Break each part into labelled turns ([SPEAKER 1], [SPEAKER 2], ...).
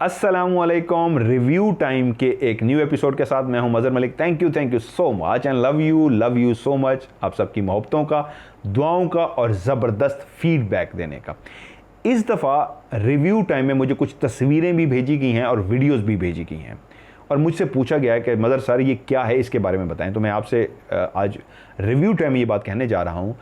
[SPEAKER 1] अस्सलामुअलैकुम। Review time के एक न्यू एपिसोड के साथ मैं हूं Mazhar Malik. Thank you so much and love you so much. आप सबकी मोहब्बतों का, दुआओं का और ज़बरदस्त फीडबैक देने का। इस दफ़ा रिव्यू टाइम में मुझे कुछ तस्वीरें भी भेजी गई हैं और वीडियोस भी भेजी गई हैं और मुझसे पूछा गया है कि मदर सर ये क्या है, इसके बारे में बताएं। तो मैं आपसे आज रिव्यू टाइम में ये बात कहने जा रहा हूँ।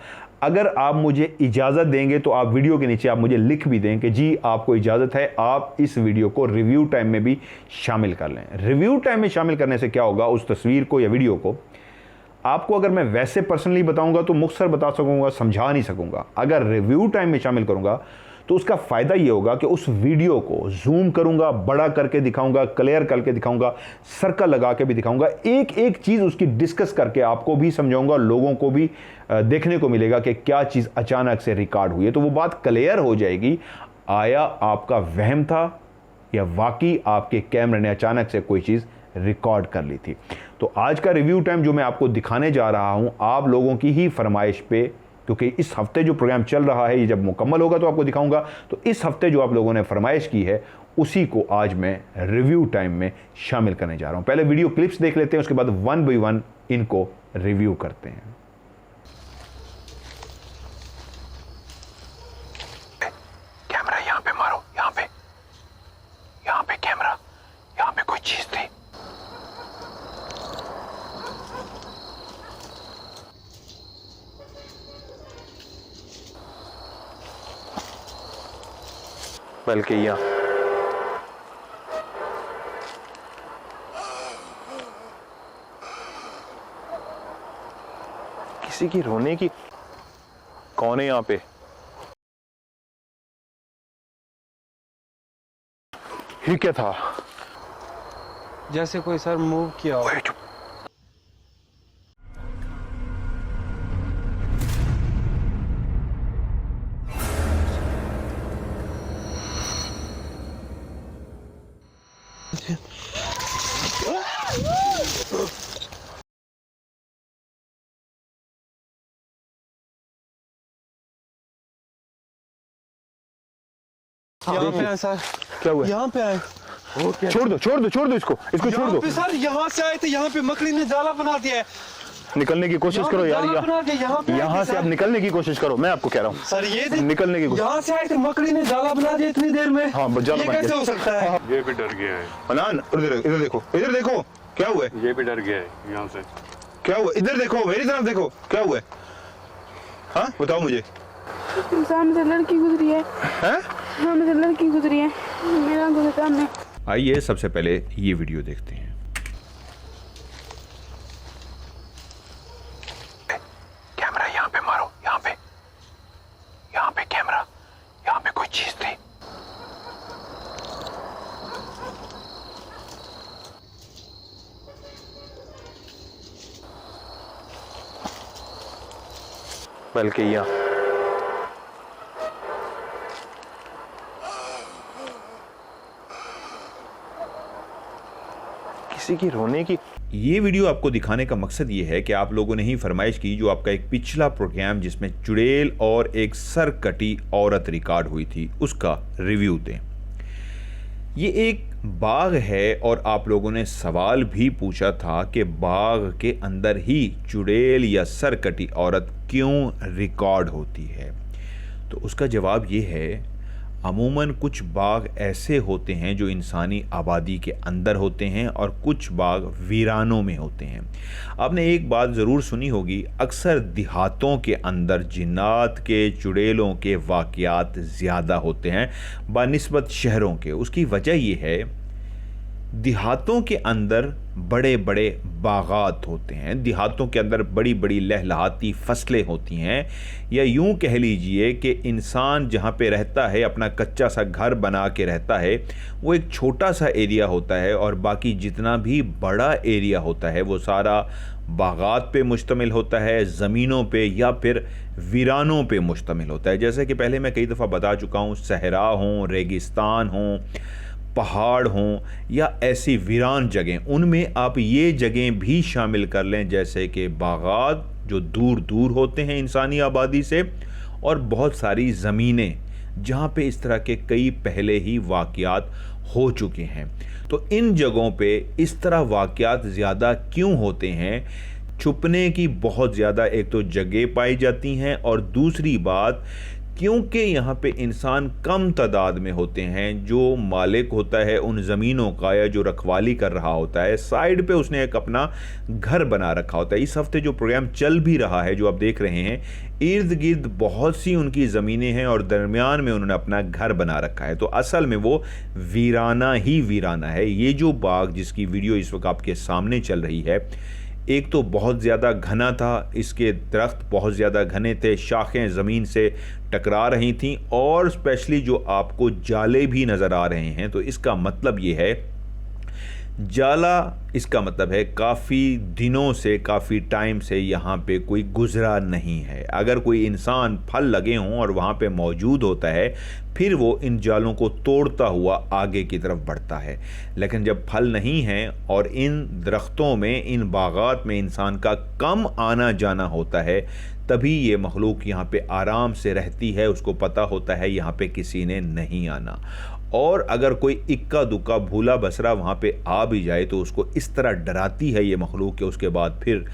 [SPEAKER 1] अगर आप मुझे इजाज़त देंगे तो आप वीडियो के नीचे आप मुझे लिख भी दें कि जी आपको इजाज़त है, आप इस वीडियो को रिव्यू टाइम में भी शामिल कर लें। रिव्यू टाइम में शामिल करने से क्या होगा, उस तस्वीर को या वीडियो को आपको अगर मैं वैसे पर्सनली बताऊंगा तो मुख्तसर बता सकूंगा, समझा नहीं सकूंगा। अगर रिव्यू टाइम में शामिल करूंगा तो उसका फ़ायदा ये होगा कि उस वीडियो को जूम करूंगा, बड़ा करके दिखाऊंगा, क्लियर करके दिखाऊंगा, सर्कल लगा के भी दिखाऊंगा, एक एक चीज़ उसकी डिस्कस करके आपको भी समझाऊंगा, लोगों को भी देखने को मिलेगा कि क्या चीज़ अचानक से रिकॉर्ड हुई है। तो वो बात क्लियर हो जाएगी, आया आपका वहम था या वाकई आपके कैमरे ने अचानक से कोई चीज़ रिकॉर्ड कर ली थी। तो आज का रिव्यू टाइम जो मैं आपको दिखाने जा रहा हूँ आप लोगों की ही फरमाइश पे, क्योंकि इस हफ्ते जो प्रोग्राम चल रहा है ये जब मुकम्मल होगा तो आपको दिखाऊंगा। तो इस हफ्ते जो आप लोगों ने फरमाइश की है उसी को आज मैं रिव्यू टाइम में शामिल करने जा रहा हूं। पहले वीडियो क्लिप्स देख लेते हैं, उसके बाद वन बाई वन इनको रिव्यू करते हैं।
[SPEAKER 2] कैमरा यहाँ पे मारो, यहाँ पे कैमरा, यहाँ पे कोई चीज थी। बल्कि यहाँ किसी की रोने की, कौन है यहाँ पे? ये क्या था?
[SPEAKER 3] जैसे कोई सर मूव किया हो। यहाँ पे आए सर,
[SPEAKER 1] क्या हुआ?
[SPEAKER 3] यहाँ पे आए।
[SPEAKER 1] छोड़ दो इसको छोड़ दो।
[SPEAKER 3] सर यहाँ से आए थे, यहाँ पे मकड़ी ने जाला बना दिया है।
[SPEAKER 1] निकलने की कोशिश करो यार, यहाँ से आप निकलने की कोशिश करो, मैं आपको कह रहा हूँ
[SPEAKER 3] सर ये
[SPEAKER 1] निकलने की कोशिश।
[SPEAKER 3] यहाँ से आए थे, मकड़ी ने जाला बना दिया इतनी देर में।
[SPEAKER 1] हाँ जाला
[SPEAKER 3] ये कैसे हो सकता है?
[SPEAKER 4] ये भी डर गया है।
[SPEAKER 1] अनान इधर देखो क्या हुआ है।
[SPEAKER 4] ये भी डर गया है यहाँ से।
[SPEAKER 1] क्या हुआ? इधर देखो, मेरी तरफ देखो, क्या हुआ है? हाँ बताओ मुझे।
[SPEAKER 5] सामने से लड़की गुजरी है।
[SPEAKER 1] हैं?
[SPEAKER 5] सामने से लड़की गुजरी है, मेरा गुजर सामने।
[SPEAKER 1] आइए सबसे पहले ये वीडियो देखते हैं।
[SPEAKER 2] कैमरा यहाँ पे मारो, यहाँ पे कैमरा, यहाँ पे कोई चीज थी। बल्कि यहाँ किसी की रोने की।
[SPEAKER 1] ये वीडियो आपको दिखाने का मकसद ये है कि आप लोगों ने ही फरमाइश की, जो आपका एक पिछला प्रोग्राम जिसमें चुड़ैल और एक सरकटी औरत रिकॉर्ड हुई थी उसका रिव्यू दें। ये एक बाग है और आप लोगों ने सवाल भी पूछा था कि बाग के अंदर ही चुड़ैल या सरकटी औरत क्यों रिकॉर्ड होती है। तो उसका जवाब ये है, अमूमन कुछ बाग ऐसे होते हैं जो इंसानी आबादी के अंदर होते हैं और कुछ बाग वीरानों में होते हैं। आपने एक बात ज़रूर सुनी होगी, अक्सर देहातों के अंदर जिन्नात के, चुड़ैलों के वाक़यात ज़्यादा होते हैं बनिस्बत शहरों के। उसकी वजह यह है, देहातों के अंदर बड़े बड़े बागात होते हैं, देहातों के अंदर बड़ी बड़ी लहलहाती फसलें होती हैं, या यूं कह लीजिए कि इंसान जहाँ पे रहता है, अपना कच्चा सा घर बना के रहता है, वो एक छोटा सा एरिया होता है और बाकी जितना भी बड़ा एरिया होता है वो सारा बागात पे मुश्तमिल होता है, ज़मीनों पे या फिर वीरानों पे मुश्तमिल होता है। जैसे कि पहले मैं कई दफ़ा बता चुका हूँ, सहरा हों, रेगिस्तान हों, पहाड़ हों या ऐसी वीरान जगह, उनमें आप ये जगह भी शामिल कर लें जैसे कि बागात जो दूर दूर होते हैं इंसानी आबादी से, और बहुत सारी ज़मीनें जहाँ पे इस तरह के कई पहले ही वाक़यात हो चुके हैं। तो इन जगहों पे इस तरह वाक़यात ज़्यादा क्यों होते हैं? छुपने की बहुत ज़्यादा एक तो जगह पाई जाती हैं, और दूसरी बात क्योंकि यहाँ पे इंसान कम तादाद में होते हैं। जो मालिक होता है उन ज़मीनों का या जो रखवाली कर रहा होता है, साइड पे उसने एक अपना घर बना रखा होता है। इस हफ्ते जो प्रोग्राम चल भी रहा है, जो आप देख रहे हैं, इर्द गिर्द बहुत सी उनकी ज़मीनें हैं और दरमियान में उन्होंने अपना घर बना रखा है। तो असल में वो वीराना ही वीराना है। ये जो बाग जिसकी वीडियो इस वक्त आपके सामने चल रही है, एक तो बहुत ज़्यादा घना था, इसके दरख्त बहुत ज़्यादा घने थे, शाखें ज़मीन से टकरा रही थीं, और स्पेशली जो आपको जाले भी नज़र आ रहे हैं। तो इसका मतलब ये है, जाला इसका मतलब है काफ़ी दिनों से, काफ़ी टाइम से यहाँ पे कोई गुज़रा नहीं है। अगर कोई इंसान फल लगे हों और वहाँ पे मौजूद होता है, फिर वो इन जालों को तोड़ता हुआ आगे की तरफ बढ़ता है। लेकिन जब फल नहीं हैं और इन दरख्तों में, इन बागात में इंसान का कम आना जाना होता है, तभी ये मखलूक यहाँ पे आराम से रहती है। उसको पता होता है यहाँ पे किसी ने नहीं आना, और अगर कोई इक्का दुक्का भूला बसरा वहाँ पे आ भी जाए तो उसको इस तरह डराती है ये मखलूक कि उसके बाद फिर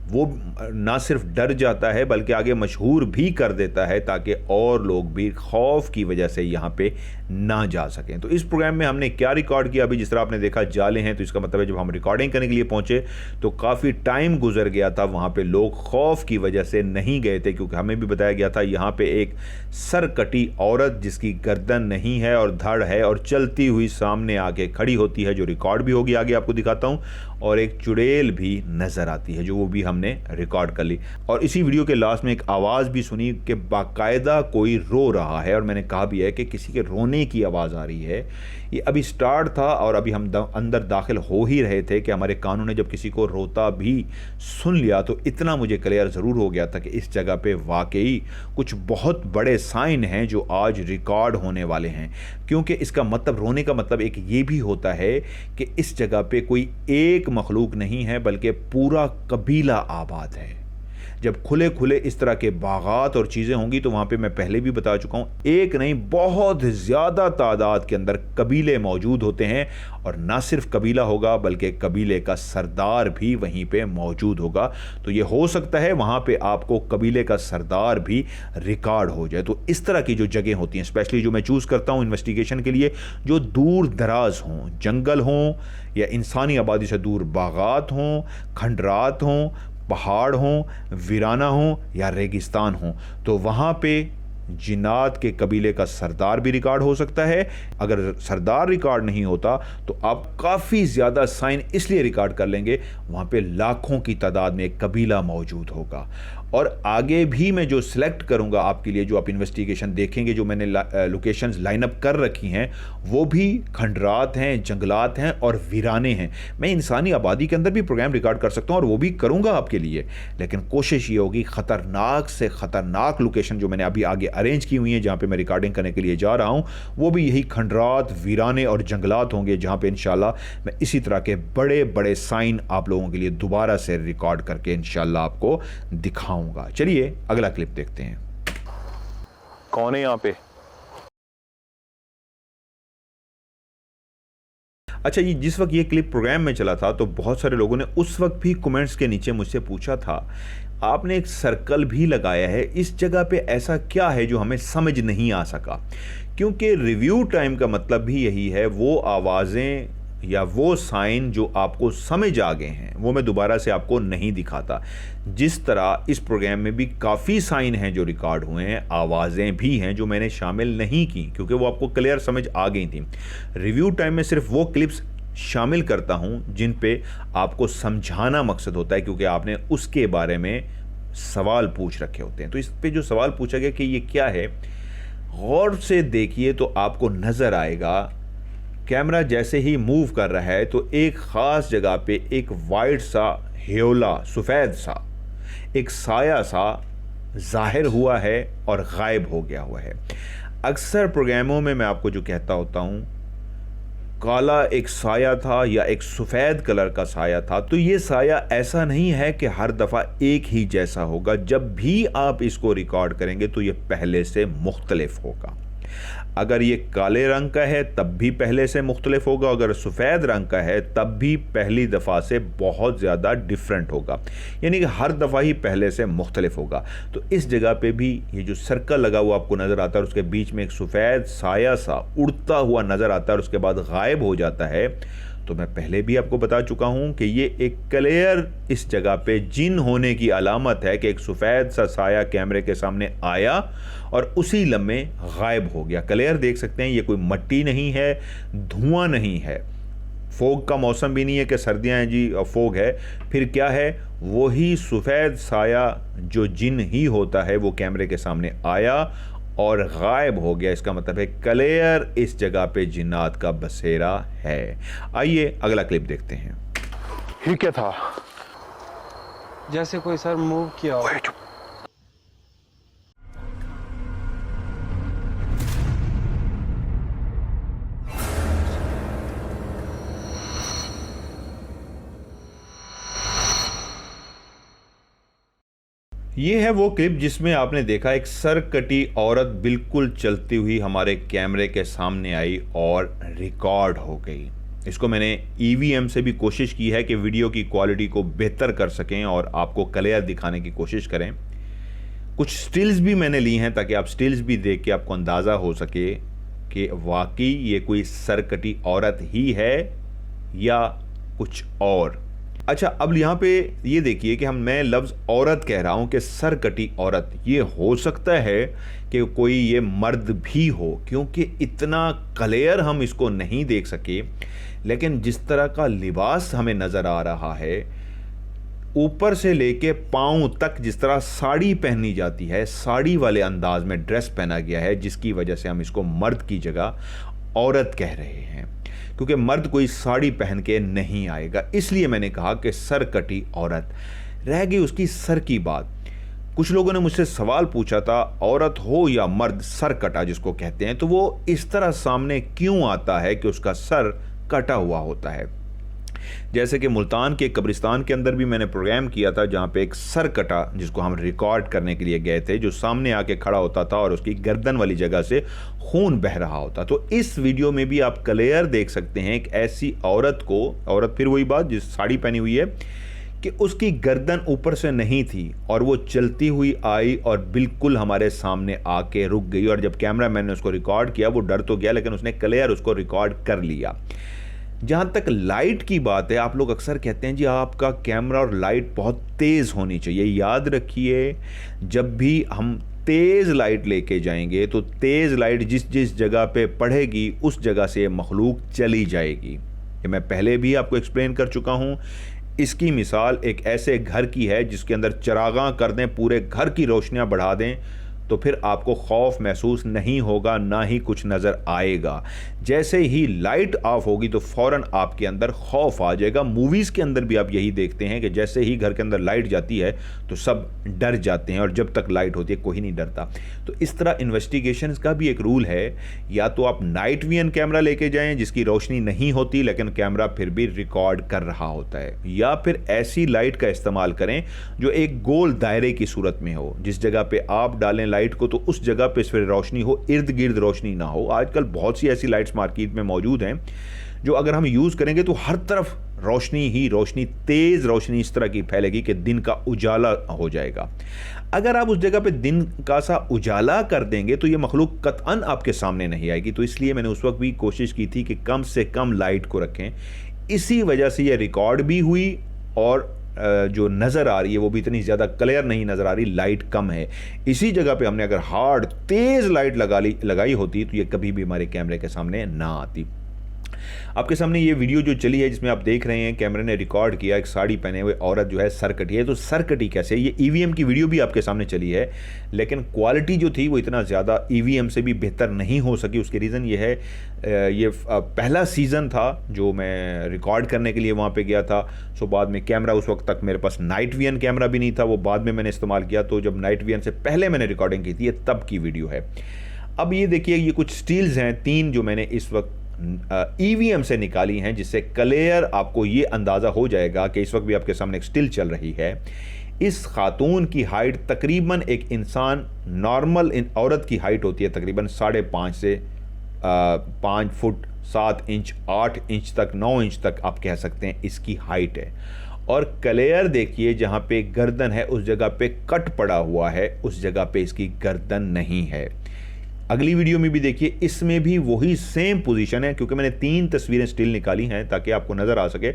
[SPEAKER 1] वो ना सिर्फ डर जाता है बल्कि आगे मशहूर भी कर देता है, ताकि और लोग भी खौफ की वजह से यहाँ पे ना जा सकें। तो इस प्रोग्राम में हमने क्या रिकॉर्ड किया, अभी जिस तरह आपने देखा जाले हैं, तो इसका मतलब है जब हम रिकॉर्डिंग करने के लिए पहुँचे तो काफ़ी टाइम गुजर गया था। वहाँ पे लोग खौफ की वजह से नहीं गए थे, क्योंकि हमें भी बताया गया था यहाँ पे एक सरकटी औरत जिसकी गर्दन नहीं है और धड़ है और चलती हुई सामने आके खड़ी होती है, जो रिकॉर्ड भी होगी, आगे आपको दिखाता हूँ, और एक चुड़ैल भी नज़र आती है, जो वो भी हमने रिकॉर्ड कर ली। और इसी वीडियो के लास्ट में एक आवाज़ भी सुनी कि बाकायदा कोई रो रहा है, और मैंने कहा भी है कि किसी के रोने की आवाज़ आ रही है। ये अभी स्टार्ट था और अभी हम अंदर दाखिल हो ही रहे थे कि हमारे कानों ने जब किसी को रोता भी सुन लिया, तो इतना मुझे क्लियर ज़रूर हो गया था कि इस जगह पे वाकई कुछ बहुत बड़े साइन हैं जो आज रिकॉर्ड होने वाले हैं। क्योंकि इसका मतलब, रोने का मतलब एक ये भी होता है कि इस जगह पे कोई एक मखलूक नहीं है बल्कि पूरा कबीला आबाद है। जब खुले खुले इस तरह के बागात और चीज़ें होंगी तो वहाँ पे मैं पहले भी बता चुका हूँ, एक नहीं बहुत ज़्यादा तादाद के अंदर कबीले मौजूद होते हैं, और ना सिर्फ कबीला होगा बल्कि कबीले का सरदार भी वहीं पे मौजूद होगा। तो ये हो सकता है वहाँ पे आपको कबीले का सरदार भी रिकॉर्ड हो जाए। तो इस तरह की जो जगह होती हैं, स्पेशली जो मैं चूज़ करता हूँ इन्वेस्टिगेशन के लिए, जो दूर दराज हों, जंगल हों या इंसानी आबादी से दूर बागात हों, खंडरात हों, पहाड़ हों, वीराना हों या रेगिस्तान हों, तो वहाँ पे जिन्नात के कबीले का सरदार भी रिकॉर्ड हो सकता है। अगर सरदार रिकॉर्ड नहीं होता तो आप काफ़ी ज़्यादा साइन इसलिए रिकॉर्ड कर लेंगे, वहाँ पे लाखों की तादाद में एक कबीला मौजूद होगा। और आगे भी मैं जो सिलेक्ट करूंगा आपके लिए, जो आप इन्वेस्टिगेशन देखेंगे, जो मैंने लोकेशंस लाइन अप कर रखी हैं, वो भी खंडरात हैं, जंगलात हैं और वीराने हैं। मैं इंसानी आबादी के अंदर भी प्रोग्राम रिकॉर्ड कर सकता हूं और वो भी करूंगा आपके लिए, लेकिन कोशिश ये होगी ख़तरनाक से ख़तरनाक लोकेशन जो मैंने अभी आगे अरेंज की हुई हैं, जहाँ पर मैं रिकॉर्डिंग करने के लिए जा रहा हूँ, वो भी यही खंडरात, वीराने और जंगलात होंगे, जहाँ पर इंशाल्लाह मैं इसी तरह के बड़े बड़े साइन आप लोगों के लिए दोबारा से रिकॉर्ड करके इंशाल्लाह आपको दिखाऊँ। चलिए अगला क्लिप देखते हैं।
[SPEAKER 2] कौन है यहाँ पे?
[SPEAKER 1] अच्छा, ये जिस वक्त ये क्लिप प्रोग्राम में चला था तो बहुत सारे लोगों ने उस वक्त भी कमेंट्स के नीचे मुझसे पूछा था, आपने एक सर्कल भी लगाया है, इस जगह पे ऐसा क्या है जो हमें समझ नहीं आ सका? क्योंकि रिव्यू टाइम का मतलब भी यही है, वो आवाज़ें या वो साइन जो आपको समझ आ गए हैं वो मैं दोबारा से आपको नहीं दिखाता। जिस तरह इस प्रोग्राम में भी काफ़ी साइन हैं जो रिकॉर्ड हुए हैं, आवाज़ें भी हैं जो मैंने शामिल नहीं की क्योंकि वो आपको क्लियर समझ आ गई थी। रिव्यू टाइम में सिर्फ वो क्लिप्स शामिल करता हूँ जिन पे आपको समझाना मकसद होता है, क्योंकि आपने उसके बारे में सवाल पूछ रखे होते हैं। तो इस पे जो सवाल पूछा गया कि ये क्या है, गौर से देखिए तो आपको नज़र आएगा, कैमरा जैसे ही मूव कर रहा है तो एक ख़ास जगह पे एक वाइट सा ह्योला, सफ़ेद सा एक साया सा ज़ाहिर हुआ है और गायब हो गया हुआ है। अक्सर प्रोग्रामों में मैं आपको जो कहता होता हूँ, काला एक साया था या एक सफ़ेद कलर का साया था, तो ये साया ऐसा नहीं है कि हर दफ़ा एक ही जैसा होगा। जब भी आप इसको रिकॉर्ड करेंगे तो ये पहले से मुख्तलिफ होगा। अगर ये काले रंग का है तब भी पहले से मुख्तलिफ होगा, अगर सफ़ेद रंग का है तब भी पहली दफ़ा से बहुत ज़्यादा डिफरेंट होगा, यानी कि हर दफ़ा ही पहले से मुख्तलिफ होगा। तो इस जगह पे भी ये जो सर्कल लगा हुआ आपको नज़र आता है, उसके बीच में एक सफ़ेद साया सा उड़ता हुआ नज़र आता है और उसके बाद गायब हो जाता है। तो मैं पहले भी आपको बता चुका हूँ कि ये एक क्लियर इस जगह पे जिन होने की अलामत है कि एक सफ़ेद सा साया कैमरे के सामने आया और उसी लम्हे गायब हो गया। क्लियर देख सकते हैं, ये कोई मट्टी नहीं है, धुआं नहीं है, फोग का मौसम भी नहीं है कि सर्दियाँ हैं जी और फोग है, फिर क्या है, वही सफ़ेद साया जो जिन ही होता है वो कैमरे के सामने आया और गायब हो गया। इसका मतलब है क्लियर इस जगह पे जिन्नात का बसेरा है। आइए अगला क्लिप देखते हैं।
[SPEAKER 2] ये क्या था?
[SPEAKER 3] जैसे कोई सर मूव किया हो।
[SPEAKER 2] ओए चुप।
[SPEAKER 1] ये है वो क्लिप जिसमें आपने देखा एक सर कटी औरत बिल्कुल चलती हुई हमारे कैमरे के सामने आई और रिकॉर्ड हो गई। इसको मैंने EVM से भी कोशिश की है कि वीडियो की क्वालिटी को बेहतर कर सकें और आपको क्लियर दिखाने की कोशिश करें। कुछ स्टिल्स भी मैंने ली हैं ताकि आप स्टिल्स भी देख के आपको अंदाज़ा हो सके कि वाकई ये कोई सर कटी औरत ही है या कुछ और। अच्छा, अब यहाँ पे ये देखिए कि मैं लफ्ज़ औरत कह रहा हूँ कि सर कटी औरत, ये हो सकता है कि कोई ये मर्द भी हो क्योंकि इतना क्लियर हम इसको नहीं देख सके, लेकिन जिस तरह का लिबास हमें नज़र आ रहा है ऊपर से लेके पाँव तक, जिस तरह साड़ी पहनी जाती है, साड़ी वाले अंदाज में ड्रेस पहना गया है, जिसकी वजह से हम इसको मर्द की जगह औरत कह रहे हैं, क्योंकि मर्द कोई साड़ी पहन के नहीं आएगा। इसलिए मैंने कहा कि सर कटी औरत। रह गई उसकी सर की बात। कुछ लोगों ने मुझसे सवाल पूछा था, औरत हो या मर्द सर कटा जिसको कहते हैं, तो वो इस तरह सामने क्यों आता है कि उसका सर कटा हुआ होता है। जैसे कि मुल्तान के कब्रिस्तान के अंदर भी मैंने प्रोग्राम किया था जहाँ पे एक सर कटा जिसको हम रिकॉर्ड करने के लिए गए थे, जो सामने आके खड़ा होता था और उसकी गर्दन वाली जगह से खून बह रहा होता। तो इस वीडियो में भी आप क्लियर देख सकते हैं एक ऐसी औरत को, औरत फिर वही बात जिस साड़ी पहनी हुई है, कि उसकी गर्दन ऊपर से नहीं थी और वो चलती हुई आई और बिल्कुल हमारे सामने आके रुक गई। और जब कैमरा मैन ने उसको रिकॉर्ड किया वो डर तो गया, लेकिन उसने क्लियर उसको रिकॉर्ड कर लिया। जहाँ तक लाइट की बात है, आप लोग अक्सर कहते हैं जी आपका कैमरा और लाइट बहुत तेज़ होनी चाहिए। याद रखिए, जब भी हम तेज़ लाइट लेके जाएंगे तो तेज़ लाइट जिस जिस जगह पे पड़ेगी उस जगह से मखलूक चली जाएगी। ये मैं पहले भी आपको एक्सप्लेन कर चुका हूँ। इसकी मिसाल एक ऐसे घर की है जिसके अंदर चरागां कर दें, पूरे घर की रोशनियाँ बढ़ा दें, तो फिर आपको खौफ महसूस नहीं होगा, ना ही कुछ नज़र आएगा। जैसे ही लाइट ऑफ होगी तो फ़ौरन आपके अंदर खौफ आ जाएगा। मूवीज़ के अंदर भी आप यही देखते हैं कि जैसे ही घर के अंदर लाइट जाती है तो सब डर जाते हैं और जब तक लाइट होती है कोई नहीं डरता। तो इस तरह इन्वेस्टिगेशंस का भी एक रूल है, या तो आप नाइट विजन कैमरा लेके जाएं जिसकी रोशनी नहीं होती लेकिन कैमरा फिर भी रिकॉर्ड कर रहा होता है, या फिर ऐसी लाइट का इस्तेमाल करें जो एक गोल दायरे की सूरत में हो। जिस जगह पे आप डालें लाइट को तो उस जगह पे फिर रोशनी हो, इर्द गिर्द रोशनी ना हो। आजकल बहुत सी ऐसी लाइट्स मार्केट में मौजूद हैं जो अगर हम यूज़ करेंगे तो हर तरफ रोशनी ही रोशनी, तेज़ रोशनी इस तरह की फैलेगी कि दिन का उजाला हो जाएगा। अगर आप उस जगह पे दिन का सा उजाला कर देंगे तो ये मखलूक कतअन आपके सामने नहीं आएगी। तो इसलिए मैंने उस वक्त भी कोशिश की थी कि कम से कम लाइट को रखें। इसी वजह से ये रिकॉर्ड भी हुई और जो नज़र आ रही है वो भी इतनी ज़्यादा क्लियर नहीं नज़र आ रही, लाइट कम है। इसी जगह पे हमने अगर हार्ड तेज़ लाइट लगाई होती तो ये कभी भी हमारे कैमरे के सामने ना आती। आपके सामने ये वीडियो जो चली है जिसमें आप देख रहे हैं कैमरे ने रिकॉर्ड किया एक साड़ी पहने हुए औरत जो है सर कटी है। तो सर कटी कैसे, ये EVM की वीडियो भी आपके सामने चली है, लेकिन क्वालिटी जो थी वो इतना ज़्यादा EVM से भी बेहतर नहीं हो सकी। उसके रीज़न ये है, ये पहला सीज़न था जो मैं रिकॉर्ड करने के लिए वहाँ पे गया था। सो बाद में कैमरा, उस वक्त तक मेरे पास नाइट विजन कैमरा भी नहीं था, वो बाद में मैंने इस्तेमाल किया। तो जब नाइट विजन से पहले मैंने रिकॉर्डिंग की थी, ये तब की वीडियो है। अब ये देखिए, ये कुछ स्टील्स हैं 3 जो मैंने इस वक्त EVM से निकाली हैं, जिससे क्लियर आपको ये अंदाज़ा हो जाएगा कि इस वक्त भी आपके सामने एक स्टिल चल रही है। इस खातून की हाइट तकरीबन एक इंसान नॉर्मल औरत की हाइट होती है तकरीबन 5.5 से 5 फुट 7 इंच 8 इंच तक 9 इंच तक आप कह सकते हैं इसकी हाइट है। और क्लेयर देखिए जहाँ पे गर्दन है उस जगह पे कट पड़ा हुआ है, उस जगह पे इसकी गर्दन नहीं है। अगली वीडियो में भी देखिए, इसमें भी वही सेम पोजीशन है, क्योंकि मैंने 3 तस्वीरें स्टिल निकाली हैं ताकि आपको नज़र आ सके।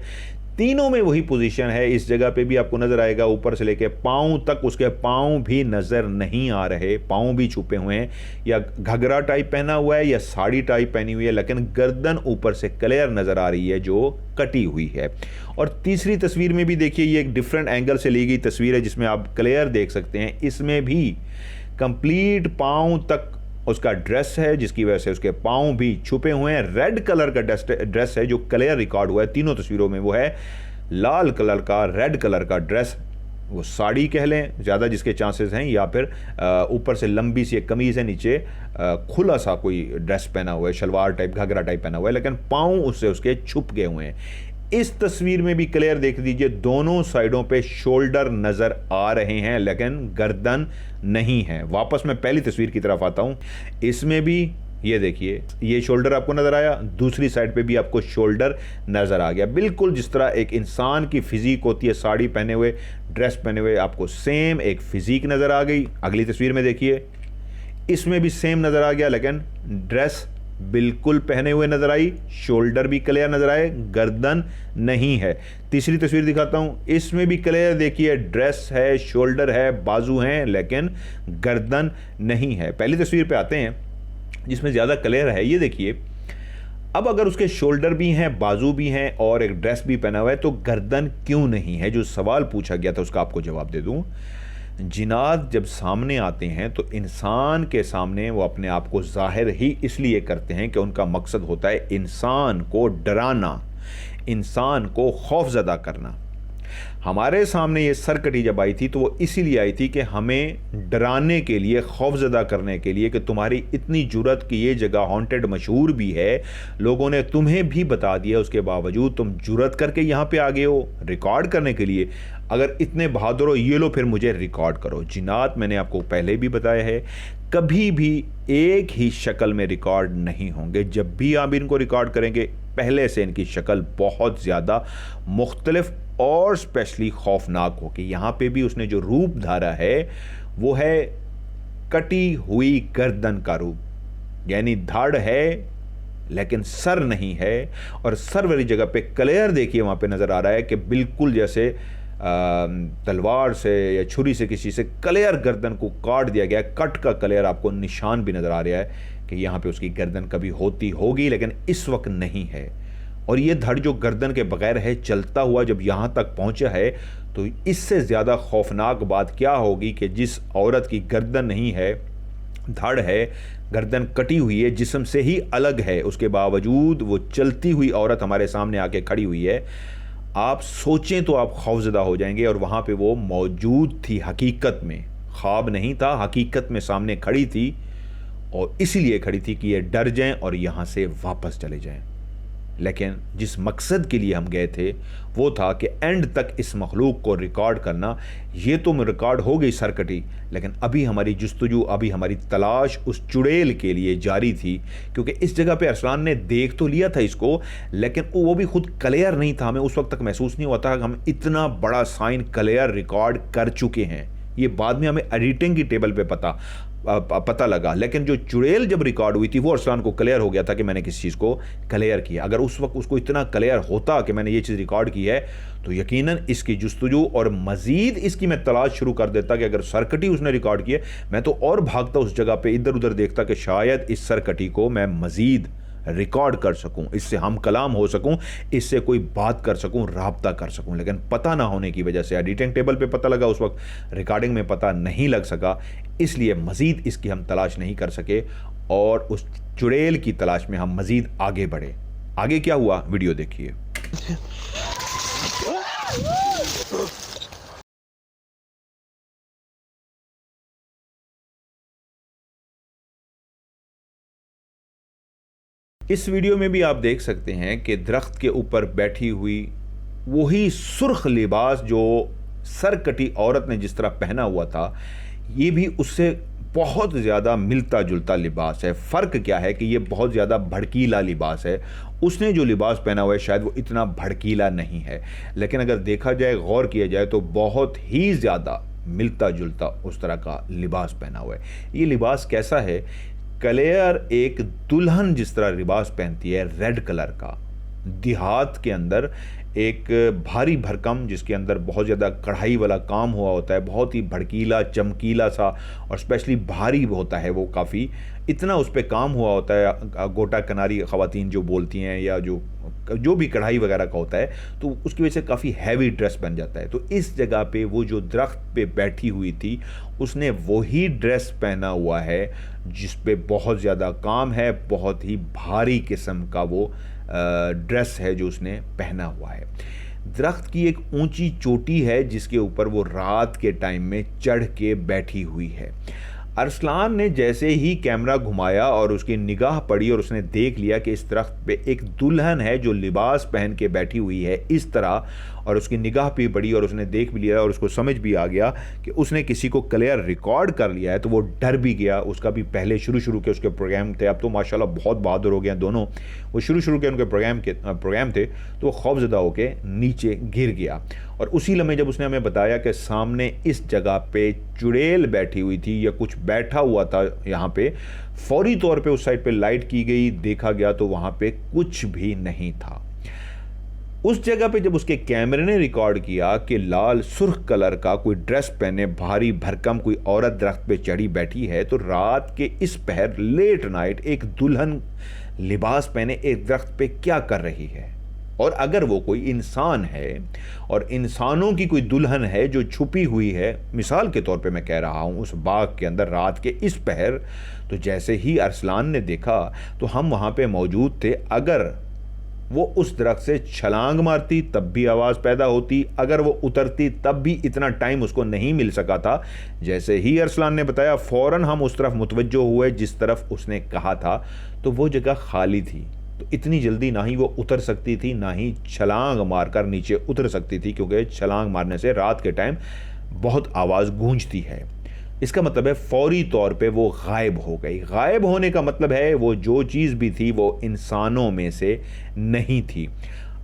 [SPEAKER 1] तीनों में वही पोजीशन है। इस जगह पे भी आपको नज़र आएगा, ऊपर से लेके पाँव तक उसके पाँव भी नज़र नहीं आ रहे, पाँव भी छुपे हुए हैं, या घघरा टाइप पहना हुआ है या साड़ी टाइप पहनी हुई है, लेकिन गर्दन ऊपर से क्लियर नज़र आ रही है जो कटी हुई है। और तीसरी तस्वीर में भी देखिए, ये एक डिफरेंट एंगल से ली गई तस्वीर है जिसमें आप क्लियर देख सकते हैं। इसमें भी कंप्लीट पाँव तक उसका ड्रेस है, जिसकी वजह से उसके पाँव भी छुपे हुए हैं। रेड कलर का ड्रेस है जो क्लियर रिकॉर्ड हुआ है तीनों तस्वीरों में, वो है लाल कलर का, रेड कलर का ड्रेस, वो साड़ी कह लें ज़्यादा जिसके चांसेस हैं, या फिर ऊपर से लंबी सी एक कमीज़ है, नीचे खुला सा कोई ड्रेस पहना हुआ है, शलवार टाइप घाघरा टाइप पहना हुआ है, लेकिन पाँव उससे उसके छुप गए हुए हैं। इस तस्वीर में भी क्लियर देख लीजिए, दोनों साइडों पे शोल्डर नज़र आ रहे हैं लेकिन गर्दन नहीं है। वापस मैं पहली तस्वीर की तरफ आता हूँ। इसमें भी ये देखिए, ये शोल्डर आपको नज़र आया, दूसरी साइड पे भी आपको शोल्डर नज़र आ गया। बिल्कुल जिस तरह एक इंसान की फिज़ीक होती है, साड़ी पहने हुए, ड्रेस पहने हुए, आपको सेम एक फ़िज़ीक नज़र आ गई। अगली तस्वीर में देखिए, इसमें भी सेम नज़र आ गया, लेकिन ड्रेस बिल्कुल पहने हुए नज़र आई, शोल्डर भी क्लियर नज़र आए, गर्दन नहीं है। तीसरी तस्वीर दिखाता हूँ, इसमें भी क्लियर देखिए, ड्रेस है, शोल्डर है, बाजू हैं, लेकिन गर्दन नहीं है। पहली तस्वीर पे आते हैं जिसमें ज़्यादा क्लियर है। ये देखिए, अब अगर उसके शोल्डर भी हैं, बाजू भी हैं और एक ड्रेस भी पहना हुआ है, तो गर्दन क्यों नहीं है? जो सवाल पूछा गया था उसका आपको जवाब दे दूँ। जिनात जब सामने आते हैं तो इंसान के सामने वो अपने आप को जाहिर ही इसलिए करते हैं कि उनका मकसद होता है इंसान को डराना, इंसान को खौफजदा करना। हमारे सामने ये सरकटी जब आई थी तो वो इसीलिए आई थी कि हमें डराने के लिए, खौफजदा करने के लिए कि तुम्हारी इतनी जुर्रत कि ये जगह हॉन्टेड मशहूर भी है, लोगों ने तुम्हें भी बता दिया, उसके बावजूद तुम जुर्रत करके यहाँ पे आ गए हो रिकॉर्ड करने के लिए। अगर इतने बहादुर हो, ये लो फिर मुझे रिकॉर्ड करो। जिनात मैंने आपको पहले भी बताया है, कभी भी एक ही शक्ल में रिकॉर्ड नहीं होंगे। जब भी आप इनको रिकॉर्ड करेंगे, पहले से इनकी शक्ल बहुत ज़्यादा मुख्तलिफ और स्पेशली खौफनाक होगी। यहाँ पे भी उसने जो रूप धारा है वो है कटी हुई गर्दन का रूप, यानी धड़ है लेकिन सर नहीं है। और सर वाली जगह पे क्लियर देखिए, वहाँ पे नज़र आ रहा है कि बिल्कुल जैसे तलवार से या छुरी से किसी से क्लियर गर्दन को काट दिया गया। कट का क्लियर आपको निशान भी नज़र आ रहा है कि यहाँ पे उसकी गर्दन कभी होती होगी, लेकिन इस वक्त नहीं है। और ये धड़ जो गर्दन के बगैर है, चलता हुआ जब यहाँ तक पहुँचा है, तो इससे ज़्यादा खौफनाक बात क्या होगी कि जिस औरत की गर्दन नहीं है, धड़ है, गर्दन कटी हुई है, जिस्म से ही अलग है, उसके बावजूद वो चलती हुई औरत हमारे सामने आके खड़ी हुई है। आप सोचें तो आप खौफजदा हो जाएंगे। और वहाँ पे वो मौजूद थी, हकीकत में, ख्वाब नहीं था, हकीकत में सामने खड़ी थी, और इसीलिए खड़ी थी कि ये डर जाएं और यहाँ से वापस चले जाएं। लेकिन जिस मकसद के लिए हम गए थे वो था कि एंड तक इस मखलूक को रिकॉर्ड करना। ये तो रिकॉर्ड हो गई सरकटी, लेकिन अभी हमारी जुस्तजू, अभी हमारी तलाश उस चुड़ैल के लिए जारी थी, क्योंकि इस जगह पे अरसलान ने देख तो लिया था इसको, लेकिन वो भी खुद क्लियर नहीं था। हमें उस वक्त तक महसूस नहीं हुआ था कि हम इतना बड़ा साइन क्लियर रिकॉर्ड कर चुके हैं। ये बाद में हमें एडिटिंग की टेबल पे पता लगा, लेकिन जो चुड़ैल जब रिकॉर्ड हुई थी वो अरसलान को क्लियर हो गया था कि मैंने किस चीज़ को क्लियर किया। अगर उस वक्त उसको इतना क्लियर होता कि मैंने ये चीज़ रिकॉर्ड की है, तो यकीनन इसकी जुस्तजू और मज़ीद इसकी मैं तलाश शुरू कर देता कि अगर सरकटी उसने रिकॉर्ड की है, मैं तो और भागता उस जगह पे, इधर उधर देखता कि शायद इस सरकटी को मैं मज़ीद रिकॉर्ड कर सकूं, इससे हम कलाम हो सकूं, इससे कोई बात कर सकूं, राब्ता कर सकूं। लेकिन पता ना होने की वजह से एडिटिंग टेबल पे पता लगा, उस वक्त रिकॉर्डिंग में पता नहीं लग सका, इसलिए मज़ीद इसकी हम तलाश नहीं कर सके और उस चुड़ैल की तलाश में हम मज़ीद आगे बढ़े। आगे क्या हुआ, वीडियो देखिए। इस वीडियो में भी आप देख सकते हैं कि दरख्त के ऊपर बैठी हुई वही सुर्ख लिबास जो सरकटी औरत ने जिस तरह पहना हुआ था, ये भी उससे बहुत ज़्यादा मिलता जुलता लिबास है। फ़र्क क्या है कि ये बहुत ज़्यादा भड़कीला लिबास है, उसने जो लिबास पहना हुआ है शायद वो इतना भड़कीला नहीं है, लेकिन अगर देखा जाए, गौर किया जाए तो बहुत ही ज़्यादा मिलता जुलता उस तरह का लिबास पहना हुआ है। ये लिबास कैसा है? क्लेयर एक दुल्हन जिस तरह लिबास पहनती है, रेड कलर का, देहात के अंदर एक भारी भरकम, जिसके अंदर बहुत ज़्यादा कढ़ाई वाला काम हुआ होता है, बहुत ही भड़कीला चमकीला सा, और स्पेशली भारी होता है वो, काफ़ी इतना उस पर काम हुआ होता है, गोटा कनारी ख़वातीन जो बोलती हैं, या जो भी कढ़ाई वगैरह का होता है, तो उसकी वजह से काफ़ी हैवी ड्रेस बन जाता है। तो इस जगह पे वो जो दरख्त पे बैठी हुई थी, उसने वही ड्रेस पहना हुआ है जिस पे बहुत ज़्यादा काम है, बहुत ही भारी किस्म का वो ड्रेस है जो उसने पहना हुआ है। दरख्त की एक ऊंची चोटी है जिसके ऊपर वो रात के टाइम में चढ़ के बैठी हुई है। अरसलान ने जैसे ही कैमरा घुमाया और उसकी निगाह पड़ी और उसने देख लिया कि इस दरख्त पे एक दुल्हन है जो लिबास पहन के बैठी हुई है इस तरह, और उसकी निगाह पे पड़ी और उसने देख भी लिया और उसको समझ भी आ गया कि उसने किसी को क्लियर रिकॉर्ड कर लिया है, तो वो डर भी गया। उसका भी पहले शुरू के उसके प्रोग्राम थे, अब तो माशाल्लाह बहुत बहादुर हो गए हैं दोनों। वो शुरू के उनके प्रोग्राम थे, तो वो खौफजदा होकर नीचे गिर गया। और उसी लम्हे जब उसने हमें बताया कि सामने इस जगह पे चुड़ैल बैठी हुई थी या कुछ बैठा हुआ था यहाँ पे, फौरी तौर पे उस साइड पे लाइट की गई, देखा गया तो वहाँ पे कुछ भी नहीं था। उस जगह पे जब उसके कैमरे ने रिकॉर्ड किया कि लाल सुर्ख कलर का कोई ड्रेस पहने भारी भरकम कोई औरत दरख्त पे चढ़ी बैठी है, तो रात के इस पहर लेट नाइट एक दुल्हन लिबास पहने एक दरख्त पे क्या कर रही है। और अगर वो कोई इंसान है और इंसानों की कोई दुल्हन है जो छुपी हुई है, मिसाल के तौर पे मैं कह रहा हूँ, उस बाग के अंदर रात के इस पहर, तो जैसे ही अरसलान ने देखा तो हम वहाँ पे मौजूद थे, अगर वो उस दरख्त से छलांग मारती तब भी आवाज़ पैदा होती, अगर वो उतरती तब भी इतना टाइम उसको नहीं मिल सका था। जैसे ही अरसलान ने बताया फ़ौरन हम उस तरफ मुतवज्जो हुए जिस तरफ उसने कहा था, तो वो जगह खाली थी। तो इतनी जल्दी ना ही वो उतर सकती थी, ना ही छलांग मारकर नीचे उतर सकती थी, क्योंकि छलांग मारने से रात के टाइम बहुत आवाज़ गूंजती है। इसका मतलब है फौरी तौर पे वो गायब हो गई। गायब होने का मतलब है वो जो चीज़ भी थी वो इंसानों में से नहीं थी।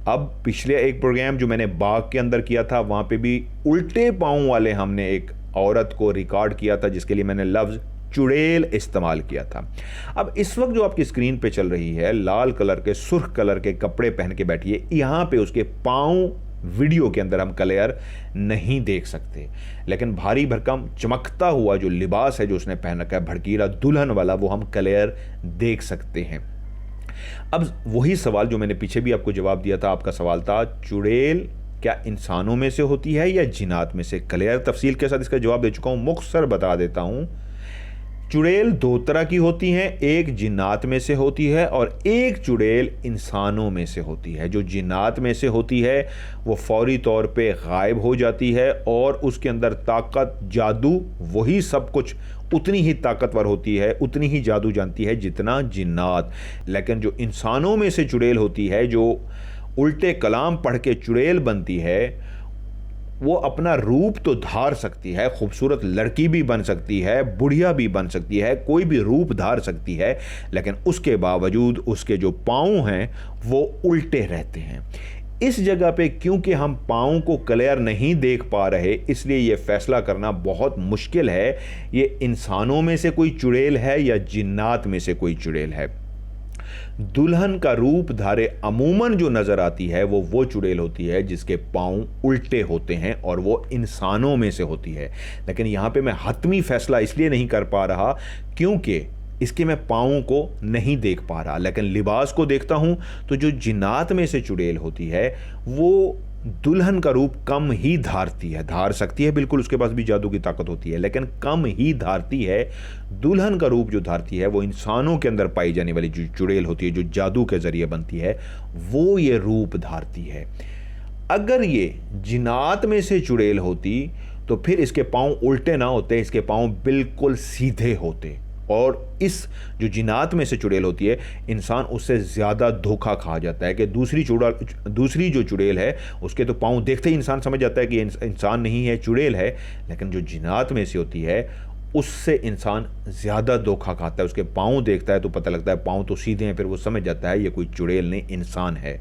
[SPEAKER 1] अब पिछले एक प्रोग्राम जो मैंने बाग के अंदर किया था, वहाँ पे भी उल्टे पाँव वाले हमने एक औरत को रिकॉर्ड किया था, जिसके लिए मैंने लफ्ज़ चुड़ैल इस्तेमाल किया था। अब इस वक्त जो आपकी स्क्रीन पे चल रही है, लाल कलर के सुर्ख कलर के कपड़े पहन के बैठी है, यहाँ पे उसके पाँव वीडियो के अंदर हम क्लियर नहीं देख सकते, लेकिन भारी भरकम चमकता हुआ जो लिबास है जो उसने पहन रखा है भड़कीला दुल्हन वाला, वो हम क्लियर देख सकते हैं। अब वही सवाल जो मैंने पीछे भी आपको जवाब दिया था, आपका सवाल था चुड़ैल क्या इंसानों में से होती है या जिन्नात में से? क्लियर तफसील के साथ इसका जवाब दे चुका हूँ, मुख्तसर बता देता हूँ। चुड़ैल दो तरह की होती हैं, एक जिन्नात में से होती है और एक चुड़ैल इंसानों में से होती है। जो जिन्नात में से होती है वो फौरी तौर पे गायब हो जाती है और उसके अंदर ताकत, जादू, वही सब कुछ उतनी ही ताकतवर होती है, उतनी ही जादू जानती है जितना जिन्नात। लेकिन जो इंसानों में से चुड़ैल होती है, जो उल्टे कलाम पढ़ के चुड़ैल बनती है, वो अपना रूप तो धार सकती है, खूबसूरत लड़की भी बन सकती है, बुढ़िया भी बन सकती है, कोई भी रूप धार सकती है, लेकिन उसके बावजूद उसके जो पाँव हैं वो उल्टे रहते हैं। इस जगह पे क्योंकि हम पाँव को क्लियर नहीं देख पा रहे, इसलिए ये फैसला करना बहुत मुश्किल है ये इंसानों में से कोई चुड़ैल है या जिन्नात में से कोई चुड़ैल है। दुल्हन का रूप धारे अमूमन जो नज़र आती है वो चुड़ैल होती है जिसके पाँव उल्टे होते हैं और वो इंसानों में से होती है। लेकिन यहाँ पे मैं हतमी फैसला इसलिए नहीं कर पा रहा क्योंकि इसके मैं पाँव को नहीं देख पा रहा, लेकिन लिबास को देखता हूँ तो जो जिन्नात में से चुड़ैल होती है वो दुल्हन का रूप कम ही धारती है, धार सकती है बिल्कुल, उसके पास भी जादू की ताकत होती है, लेकिन कम ही धारती है। दुल्हन का रूप जो धारती है वो इंसानों के अंदर पाई जाने वाली जो चुड़ैल होती है, जो जादू के ज़रिए बनती है, वो ये रूप धारती है। अगर ये जिन्नात में से चुड़ैल होती तो फिर इसके पाँव उल्टे ना होते, इसके पाँव बिल्कुल सीधे होते और इस जो जिन्नात में से चुड़ैल होती है, इंसान उससे ज़्यादा धोखा खा जाता है कि दूसरी जो चुड़ैल है उसके तो पाँव देखते ही इंसान समझ जाता है कि इंसान नहीं है, चुड़ैल है। लेकिन जो जिन्नात में से होती है उससे इंसान ज़्यादा धोखा खाता है। उसके पाँव देखता है तो पता लगता है पाँव तो सीधे हैं, फिर वो समझ जाता है ये कोई चुड़ैल नहीं, इंसान है।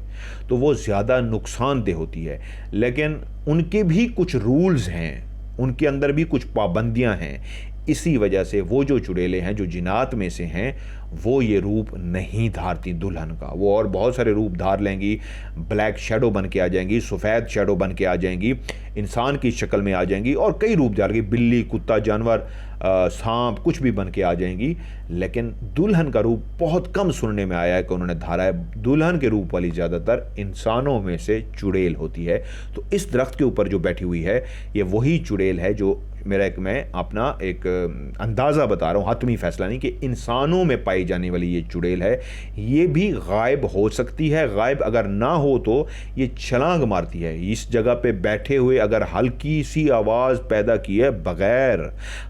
[SPEAKER 1] तो वो ज़्यादा नुकसानदेह होती है। लेकिन उनके भी कुछ रूल्स हैं, उनके अंदर भी कुछ पाबंदियां हैं। इसी वजह से वो जो चुड़ैलें हैं जो जिन्नात में से हैं वो ये रूप नहीं धारती दुल्हन का। वो और बहुत सारे रूप धार लेंगी, ब्लैक शैडो बन के आ जाएंगी, सफ़ेद शैडो बन के आ जाएंगी, इंसान की शक्ल में आ जाएंगी और कई रूप धार के बिल्ली, कुत्ता, जानवर, सांप, कुछ भी बन के आ जाएंगी। लेकिन दुल्हन का रूप बहुत कम सुनने में आया है कि उन्होंने धारा है। दुल्हन के रूप वाली ज़्यादातर इंसानों में से चुड़ैल होती है। तो इस दरख्त के ऊपर जो बैठी हुई है ये वही चुड़ैल है जो मैं अपना एक अंदाज़ा बता रहा हूँ, हतमी फैसला नहीं, कि इंसानों में पाई जाने वाली ये चुड़ैल है। ये भी गायब हो सकती है। गायब अगर ना हो तो ये छलांग मारती है। इस जगह पे बैठे हुए अगर हल्की सी आवाज़ पैदा किए बगैर,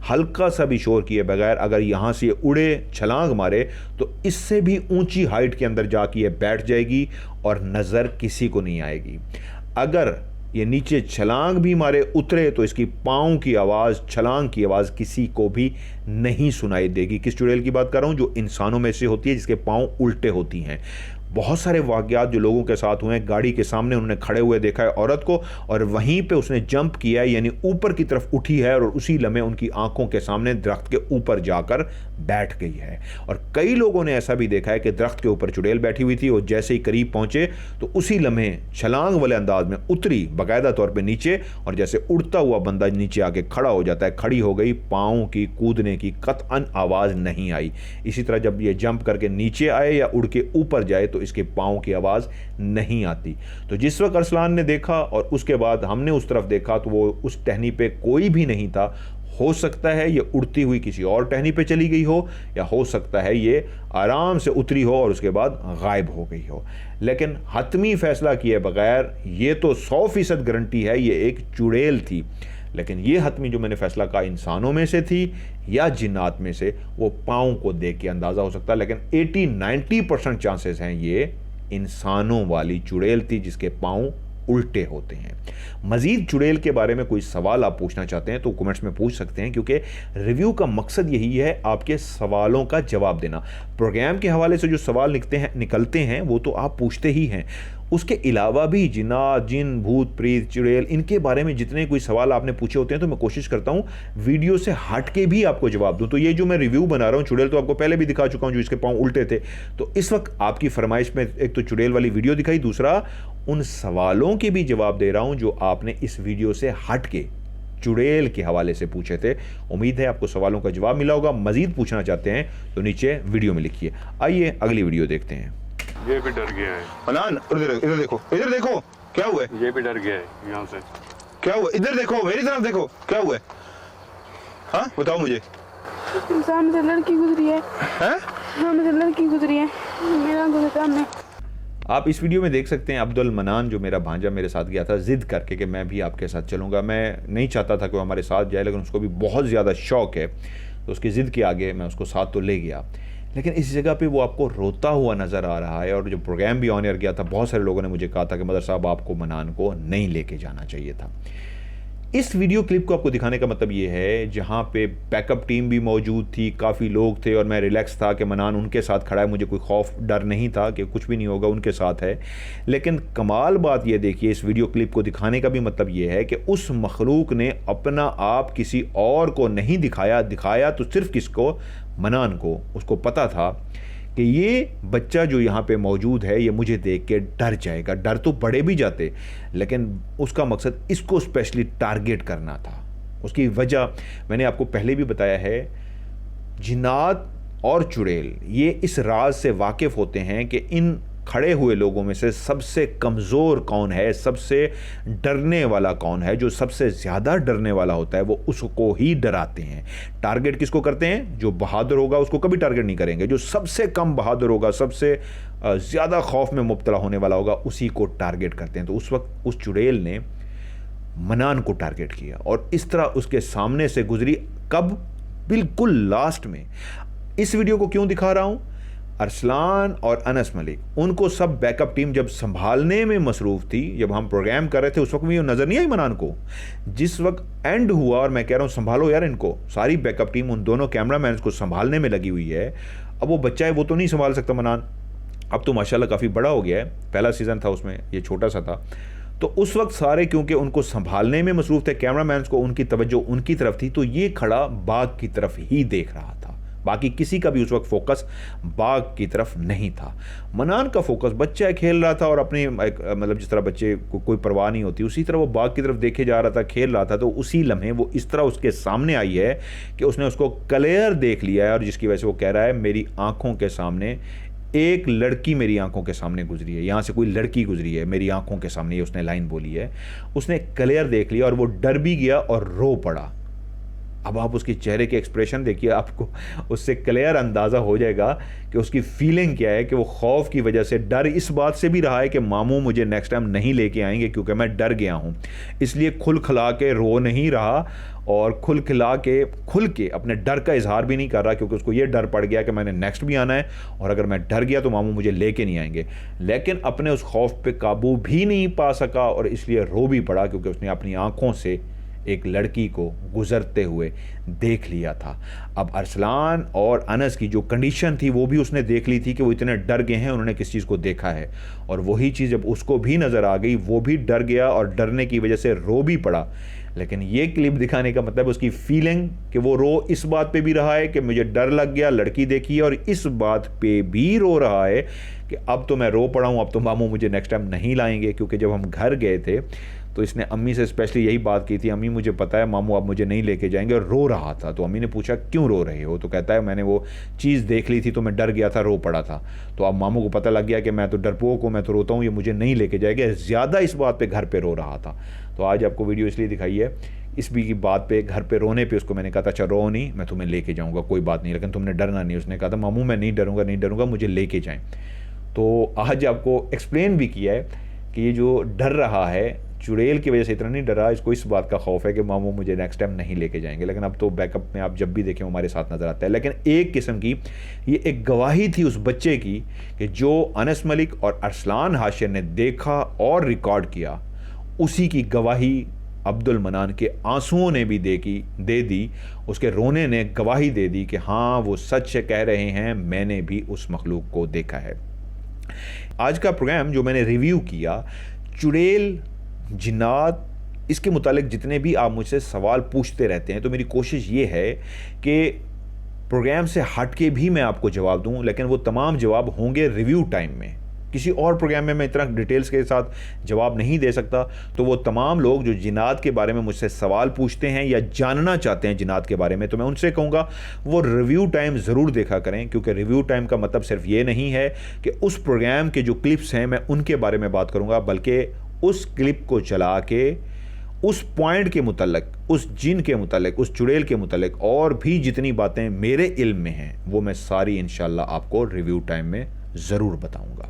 [SPEAKER 1] हल्का सा भी शोर किए बगैर अगर यहाँ से उड़े, छलांग मारे, तो इससे भी ऊंची हाइट के अंदर जाके ये बैठ जाएगी और नज़र किसी को नहीं आएगी। अगर ये नीचे छलांग भी मारे, उतरे, तो इसकी पाँव की आवाज़, छलांग की आवाज़ किसी को भी नहीं सुनाई देगी। किस चुड़ैल की बात कर रहा हूँ? जो इंसानों में से होती है, जिसके पाँव उल्टे होती हैं। बहुत सारे वाक़यात जो लोगों के साथ हुए हैं, गाड़ी के सामने उन्होंने खड़े हुए देखा है औरत को और वहीं पे उसने जंप किया है, यानी ऊपर की तरफ उठी है और उसी लम्हे उनकी आंखों के सामने दरख्त के ऊपर जाकर बैठ गई है। और कई लोगों ने ऐसा भी देखा है कि दरख्त के ऊपर चुड़ैल बैठी हुई थी और जैसे ही करीब पहुंचे तो उसी लम्हे छलांग वाले अंदाज में उतरी बाकायदा तौर पर नीचे, और जैसे उड़ता हुआ बंदा नीचे आके खड़ा हो जाता है, खड़ी हो गई, पाँव की कूदने की कतअन आवाज़ नहीं आई। इसी तरह जब ये जंप करके नीचे आए या उड़ के ऊपर जाए तो इसके पाँव की आवाज़ नहीं आती। तो जिस वक्त अरसलान ने देखा और उसके बाद हमने उस तरफ देखा तो वो उस टहनी पे कोई भी नहीं था। हो सकता है ये उड़ती हुई किसी और टहनी पे चली गई हो, या हो सकता है ये आराम से उतरी हो और उसके बाद गायब हो गई हो। लेकिन हतमी फैसला किए बगैर ये तो 100% गारंटी है ये एक चुड़ैल थी। लेकिन ये हतमी जो मैंने फैसला कहा इंसानों में से थी या जिन्नात में से, वो पाँव को देख के अंदाज़ा हो सकता है। लेकिन 80-90% चांसेस हैं ये इंसानों वाली चुड़ैल थी जिसके पाँव उल्टे होते हैं। मज़ीद चुड़ैल के बारे में कोई सवाल आप पूछना चाहते हैं तो कमेंट्स में पूछ सकते हैं, क्योंकि रिव्यू का मकसद यही है आपके सवालों का जवाब देना। प्रोग्राम के हवाले से जो सवाल निकलते हैं वो तो आप पूछते ही हैं। उसके अलावा भी जिन्नात, जिन, भूत, प्रेत, चुड़ैल, इनके बारे में जितने कोई सवाल आपने पूछे होते हैं तो मैं कोशिश करता हूँ वीडियो से हट के भी आपको जवाब दूँ। तो ये जो मैं रिव्यू बना रहा हूँ चुड़ैल तो आपको पहले भी दिखा चुका हूँ जो इसके पाँव उल्टे थे। तो इस वक्त आपकी फरमाइश में एक तो चुड़ैल वाली वीडियो दिखाई, दूसरा उन सवालों के भी जवाब दे रहा हूँ जो आपने इस वीडियो से हट के चुड़ैल के हवाले से पूछे थे। उम्मीद है आपको सवालों का जवाब मिला होगा। मज़ीद पूछना चाहते हैं तो नीचे वीडियो में लिखिए। आइए अगली वीडियो देखते हैं।
[SPEAKER 4] ये भी डर गया है।
[SPEAKER 1] मनान इधर देखो, इधर देखो, क्या हुआ है?
[SPEAKER 4] ये भी डर गया है यहाँ से।
[SPEAKER 1] क्या हुआ? इधर देखो, मेरी तरफ देखो, क्या हुआ है? हाँ बताओ मुझे।
[SPEAKER 5] सामने से लड़की गुजरी है।
[SPEAKER 1] हैं?
[SPEAKER 5] सामने से लड़की गुजरी है मेरा आंखों के सामने।
[SPEAKER 1] आप इस वीडियो में देख सकते हैं अब्दुल मनान जो मेरा भांजा मेरे साथ गया था ज़िद करके कि मैं भी आपके साथ चलूँगा। मैं नहीं चाहता था कि वो हमारे साथ जाए, लेकिन उसको भी बहुत ज़्यादा शौक़ है तो उसकी ज़िद के आगे मैं उसको साथ तो ले गया। लेकिन इस जगह पे वो आपको रोता हुआ नज़र आ रहा है। और जो प्रोग्राम भी ऑन एयर गया था बहुत सारे लोगों ने मुझे कहा था कि मदर साहब आपको मनान को नहीं लेके जाना चाहिए था। इस वीडियो क्लिप को आपको दिखाने का मतलब ये है जहाँ पे बैकअप टीम भी मौजूद थी, काफ़ी लोग थे और मैं रिलैक्स था कि मनान उनके साथ खड़ा है, मुझे कोई खौफ डर नहीं था कि कुछ भी नहीं होगा, उनके साथ है। लेकिन कमाल बात ये देखिए, इस वीडियो क्लिप को दिखाने का भी मतलब ये है कि उस मखलूक ने अपना आप किसी और को नहीं दिखाया तो सिर्फ किसको? मनान को। उसको पता था कि ये बच्चा जो यहाँ पे मौजूद है ये मुझे देख के डर जाएगा। डर तो बड़े भी जाते, लेकिन उसका मकसद इसको स्पेशली टारगेट करना था। उसकी वजह मैंने आपको पहले भी बताया है। जिन्नात और चुड़ैल ये इस राज से वाकिफ़ होते हैं कि इन खड़े हुए लोगों में से सबसे कमज़ोर कौन है, सबसे डरने वाला कौन है। जो सबसे ज़्यादा डरने वाला होता है वो उसको ही डराते हैं। टारगेट किसको करते हैं? जो बहादुर होगा उसको कभी टारगेट नहीं करेंगे। जो सबसे कम बहादुर होगा, सबसे ज़्यादा खौफ में मुब्तला होने वाला होगा, उसी को टारगेट करते हैं। तो उस वक्त उस चुड़ैल ने मनान को टारगेट किया और इस तरह उसके सामने से गुजरी। कब? बिल्कुल लास्ट में। इस वीडियो को क्यों दिखा रहा हूं? अरसलान और अनस मलिक, उनको सब बैकअप टीम जब संभालने में मसरूफ़ थी, जब हम प्रोग्राम कर रहे थे उस वक्त भी नज़र नहीं आई मनान को। जिस वक्त एंड हुआ और मैं कह रहा हूँ संभालो यार इनको, सारी बैकअप टीम उन दोनों कैमरामैन को संभालने में लगी हुई है। अब वो बच्चा है, वो तो नहीं संभाल सकता मनान, अब तो माशाल्लाह काफ़ी बड़ा हो गया है, पहला सीज़न था उसमें ये छोटा सा था। तो उस वक्त सारे क्योंकि उनको संभालने में मसरूफ़ थे, कैमरामैन को उनकी तवज्जो उनकी तरफ थी, तो ये खड़ा बाग की तरफ ही देख रहा था। बाकी किसी का भी उस वक्त फोकस बाग की तरफ नहीं था। मनान का फोकस, बच्चा खेल रहा था और अपनी मतलब जिस तरह बच्चे को कोई परवाह नहीं होती, उसी तरह वो बाग की तरफ देखे जा रहा था, खेल रहा था। तो उसी लम्हे वो इस तरह उसके सामने आई है कि उसने उसको क्लियर देख लिया है, और जिसकी वजह से वो कह रहा है मेरी आंखों के सामने एक लड़की मेरी आंखों के सामने गुजरी है, यहाँ से कोई लड़की गुजरी है मेरी आंखों के सामने, ये उसने लाइन बोली है। उसने क्लियर देख लिया और वो डर भी गया और रो पड़ा। अब आप उसके चेहरे के एक्सप्रेशन देखिए, आपको उससे क्लियर अंदाज़ा हो जाएगा कि उसकी फीलिंग क्या है, कि वो खौफ की वजह से, डर इस बात से भी रहा है कि मामू मुझे नेक्स्ट टाइम नहीं लेके आएंगे क्योंकि मैं डर गया हूँ, इसलिए खुल खिला के रो नहीं रहा और खुल के अपने डर का इजहार भी नहीं कर रहा, क्योंकि उसको ये डर पड़ गया कि मैंने नेक्स्ट भी आना है और अगर मैं डर गया तो मामू मुझे लेके नहीं आएंगे। लेकिन अपने उस खौफ पे काबू भी नहीं पा सका और इसलिए रो भी पड़ा, क्योंकि उसने अपनी आंखों से एक लड़की को गुजरते हुए देख लिया था। अब अरसलान और अनस की जो कंडीशन थी वो भी उसने देख ली थी कि वो इतने डर गए हैं, उन्होंने किस चीज़ को देखा है, और वही चीज़ जब उसको भी नज़र आ गई वो भी डर गया और डरने की वजह से रो भी पड़ा। लेकिन ये क्लिप दिखाने का मतलब उसकी फीलिंग कि वो रो इस बात पे भी रहा है कि मुझे डर लग गया, लड़की देखी है, और इस बात पे भी रो रहा है कि अब तो मैं रो पड़ा हूँ, अब तो मामू मुझे नेक्स्ट टाइम नहीं लाएंगे। क्योंकि जब हम घर गए थे तो इसने अम्मी से स्पेशली यही बात की थी, अम्मी मुझे पता है मामू अब मुझे नहीं लेके जाएंगे, और रो रहा था। तो अम्मी ने पूछा क्यों रो रहे हो, तो कहता है मैंने वो चीज़ देख ली थी तो मैं डर गया था, रो पड़ा था। तो अब मामू को पता लग गया कि मैं तो डरपोक हूँ, मैं तो रोता हूँ, ये मुझे नहीं लेके जाएगा। ज़्यादा इस बात पर घर पर रो रहा था। तो आज आपको वीडियो इसलिए दिखाई है, इस भी की बात पे, घर पे रोने पे उसको मैंने कहा था अच्छा रो नहीं, मैं तुम्हें लेके जाऊंगा, कोई बात नहीं, लेकिन तुमने डरना नहीं। उसने कहा था मामू मैं नहीं डरूंगा, मुझे लेके जाएं। तो आज आपको एक्सप्लेन भी किया है कि ये जो डर रहा है चुड़ैल की वजह से इतना नहीं डरा, इसको इस बात का खौफ है कि मामू मुझे नेक्स्ट टाइम नहीं लेके जाएंगे। लेकिन अब तो बैकअप में आप जब भी देखें हमारे साथ नज़र आता है। लेकिन एक किस्म की ये एक गवाही थी उस बच्चे की कि जो अनस मलिक और अरसलान हाशिर ने देखा और रिकॉर्ड किया, उसी की गवाही अब्दुल मनान के आंसुओं ने भी दे दी, उसके रोने ने गवाही दे दी कि हाँ वो सच कह रहे हैं, मैंने भी उस मखलूक को देखा है। आज का प्रोग्राम जो मैंने रिव्यू किया, चुड़ैल, जिन्नात, इसके मुतालिक जितने भी आप मुझसे सवाल पूछते रहते हैं, तो मेरी कोशिश ये है कि प्रोग्राम से हट के भी मैं आपको जवाब दूं, लेकिन वो तमाम जवाब होंगे रिव्यू टाइम में। किसी और प्रोग्राम में मैं इतना डिटेल्स के साथ जवाब नहीं दे सकता। तो वो तमाम लोग जो जिन्नात के बारे में मुझसे सवाल पूछते हैं या जानना चाहते हैं जिन्नात के बारे में, तो मैं उनसे कहूँगा वो रिव्यू टाइम ज़रूर देखा करें, क्योंकि रिव्यू टाइम का मतलब सिर्फ ये नहीं है कि उस प्रोग्राम के जो क्लिप्स हैं मैं उनके बारे में बात करूँगा, बल्कि उस क्लिप को चला के उस पॉइंट के मुतल्लिक, उस जिन के मुतल्लिक, उस चुड़ैल के मुतल्लिक और भी जितनी बातें मेरे इल्म में हैं वो मैं सारी इंशाल्लाह आपको रिव्यू टाइम में ज़रूर बताऊँगा।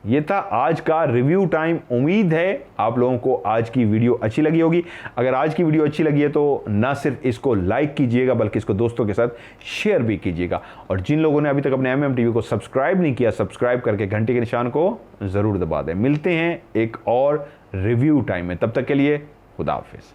[SPEAKER 1] ये था आज का रिव्यू टाइम। उम्मीद है आप लोगों को आज की वीडियो अच्छी लगी होगी। अगर आज की वीडियो अच्छी लगी है तो ना सिर्फ इसको लाइक कीजिएगा बल्कि इसको दोस्तों के साथ शेयर भी कीजिएगा। और जिन लोगों ने अभी तक अपने MM-TV को सब्सक्राइब नहीं किया, सब्सक्राइब करके घंटे के निशान को ज़रूर दबा दें। मिलते हैं एक और रिव्यू टाइम में, तब तक के लिए खुदा हाफिज़।